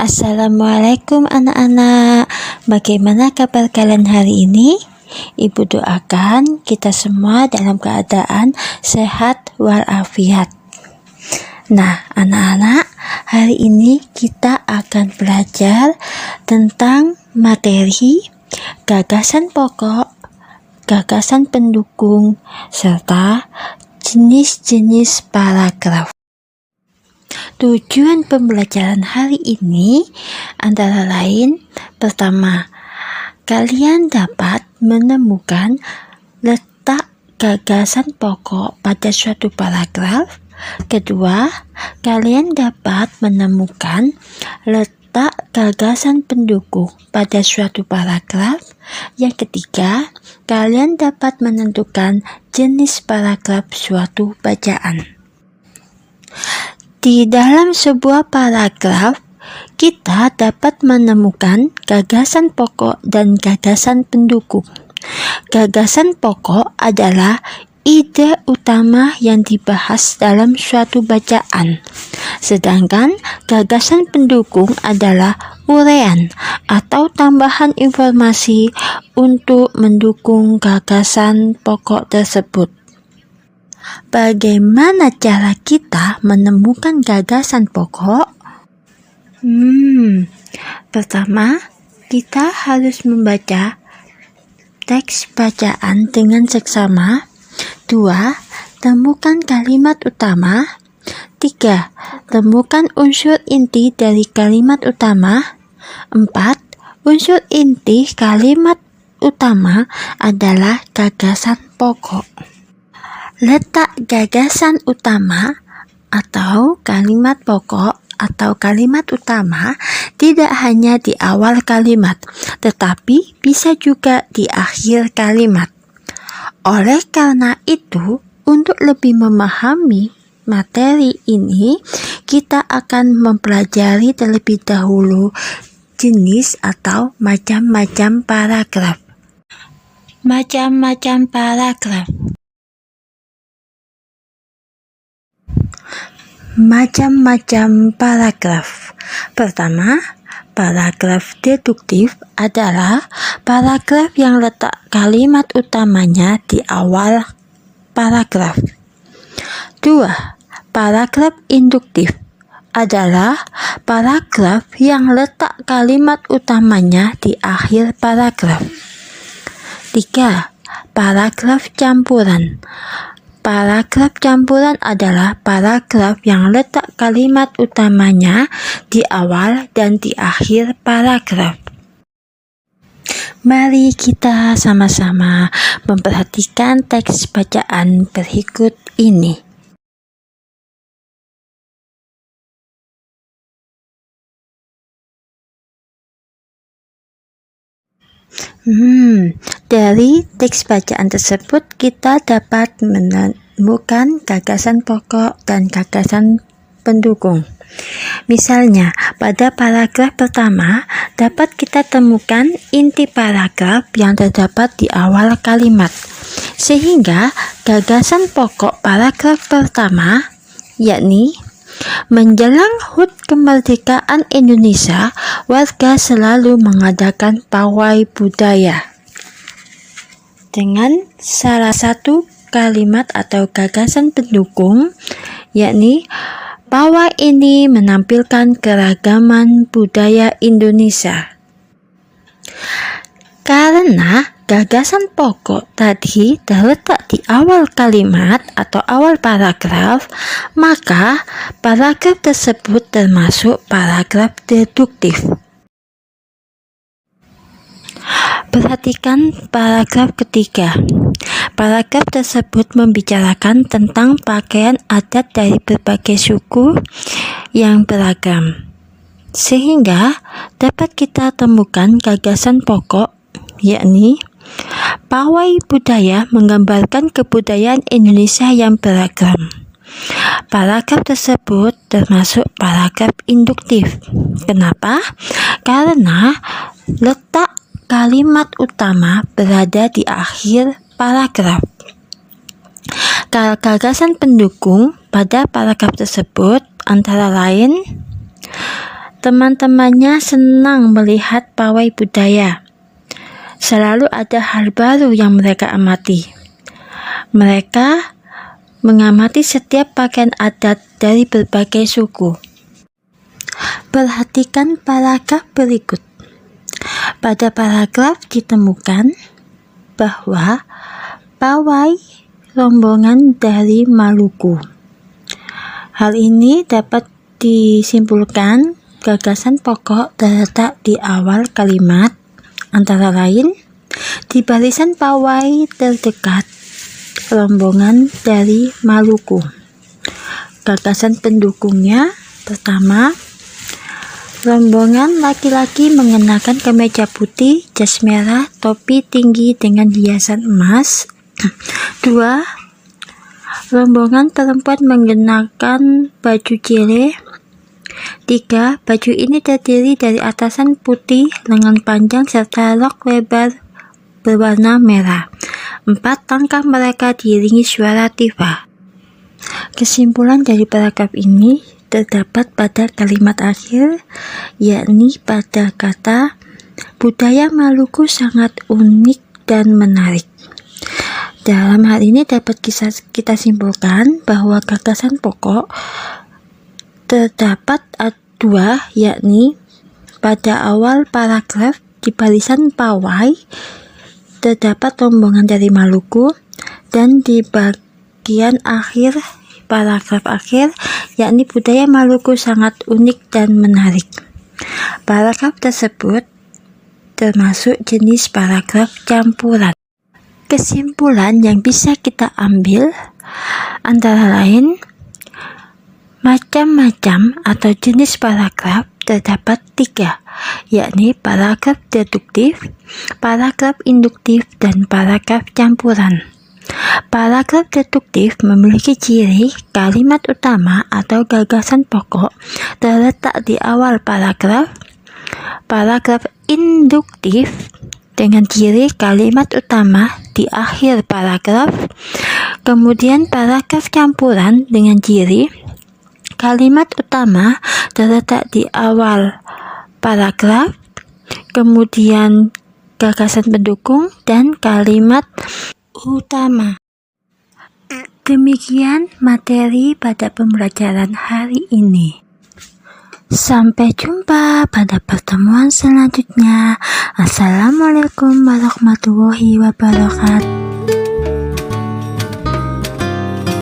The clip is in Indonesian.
Assalamualaikum anak-anak. Bagaimana kabar kalian hari ini? Ibu doakan kita semua dalam keadaan sehat walafiat. Nah, anak-anak, hari ini kita akan belajar tentang materi gagasan pokok, gagasan pendukung, serta jenis-jenis paragraf. Tujuan pembelajaran hari ini antara lain, pertama, kalian dapat menemukan letak gagasan pokok pada suatu paragraf. Kedua, kalian dapat menemukan letak gagasan pendukung pada suatu paragraf. Yang ketiga, kalian dapat menentukan jenis paragraf suatu bacaan. Di dalam sebuah paragraf, kita dapat menemukan gagasan pokok dan gagasan pendukung. Gagasan pokok adalah ide utama yang dibahas dalam suatu bacaan, sedangkan gagasan pendukung adalah uraian atau tambahan informasi untuk mendukung gagasan pokok tersebut. Bagaimana cara kita menemukan gagasan pokok? Pertama, kita harus membaca teks bacaan dengan seksama. 2. Temukan kalimat utama. 3. Temukan unsur inti dari kalimat utama. 4. Unsur inti kalimat utama adalah gagasan pokok. Letak gagasan utama atau kalimat pokok atau kalimat utama tidak hanya di awal kalimat, tetapi bisa juga di akhir kalimat. Oleh karena itu, untuk lebih memahami materi ini, kita akan mempelajari terlebih dahulu jenis atau macam-macam paragraf. Macam-macam paragraf. Macam-macam paragraf. Pertama, paragraf deduktif adalah paragraf yang letak kalimat utamanya di awal paragraf. 2. Paragraf induktif adalah paragraf yang letak kalimat utamanya di akhir paragraf. 3. Paragraf campuran. Paragraf campuran adalah paragraf yang letak kalimat utamanya di awal dan di akhir paragraf. Mari kita sama-sama memperhatikan teks bacaan berikut ini. Dari teks bacaan tersebut kita dapat menemukan gagasan pokok dan gagasan pendukung. Misalnya, pada paragraf pertama dapat kita temukan inti paragraf yang terdapat di awal kalimat, sehingga gagasan pokok paragraf pertama yakni menjelang HUT kemerdekaan Indonesia, warga selalu mengadakan pawai budaya. Dengan salah satu kalimat atau gagasan pendukung, yakni pawai ini menampilkan keragaman budaya Indonesia. Karena gagasan pokok tadi terletak di awal kalimat atau awal paragraf, maka paragraf tersebut termasuk paragraf deduktif. Perhatikan paragraf ketiga. Paragraf tersebut membicarakan tentang pakaian adat dari berbagai suku yang beragam, sehingga dapat kita temukan gagasan pokok, yakni pawai budaya menggambarkan kebudayaan Indonesia yang beragam. Paragraf tersebut termasuk paragraf induktif. Kenapa? Karena letak kalimat utama berada di akhir paragraf. Gagasan pendukung pada paragraf tersebut antara lain Teman-temannya senang melihat pawai budaya. Selalu ada hal baru yang mereka amati. Mereka mengamati setiap pakaian adat dari berbagai suku. Perhatikan paragraf berikut. Pada paragraf ditemukan bahwa pawai rombongan dari Maluku. Hal ini dapat disimpulkan gagasan pokok terletak di awal kalimat, antara lain di barisan pawai terdekat rombongan dari Maluku. Gagasan pendukungnya pertama, rombongan laki-laki mengenakan kemeja putih, jas merah, topi tinggi dengan hiasan emas. 2. Rombongan perempuan mengenakan baju jele. 3. Baju ini terdiri dari atasan putih, lengan panjang, serta rok lebar berwarna merah. 4. Langkah mereka diiringi suara tifa. Kesimpulan dari paragraf ini terdapat pada kalimat akhir, yakni pada kata budaya Maluku sangat unik dan menarik. Dalam hal ini dapat kita simpulkan bahwa gagasan pokok terdapat dua, yakni pada awal paragraf di barisan pawai terdapat rombongan dari Maluku, dan di bagian akhir paragraf akhir, yakni budaya Maluku sangat unik dan menarik. Paragraf tersebut termasuk jenis paragraf campuran. Kesimpulan yang bisa kita ambil antara lain, macam-macam atau jenis paragraf terdapat 3, yakni paragraf deduktif, paragraf induktif, dan paragraf campuran. Paragraf deduktif memiliki ciri kalimat utama atau gagasan pokok terletak di awal paragraf. Paragraf induktif dengan ciri kalimat utama di akhir paragraf. Kemudian paragraf campuran dengan ciri kalimat utama terletak di awal paragraf, kemudian gagasan pendukung, dan kalimat utama. Demikian materi pada pembelajaran hari ini. Sampai jumpa pada pertemuan selanjutnya. Assalamualaikum warahmatullahi wabarakatuh.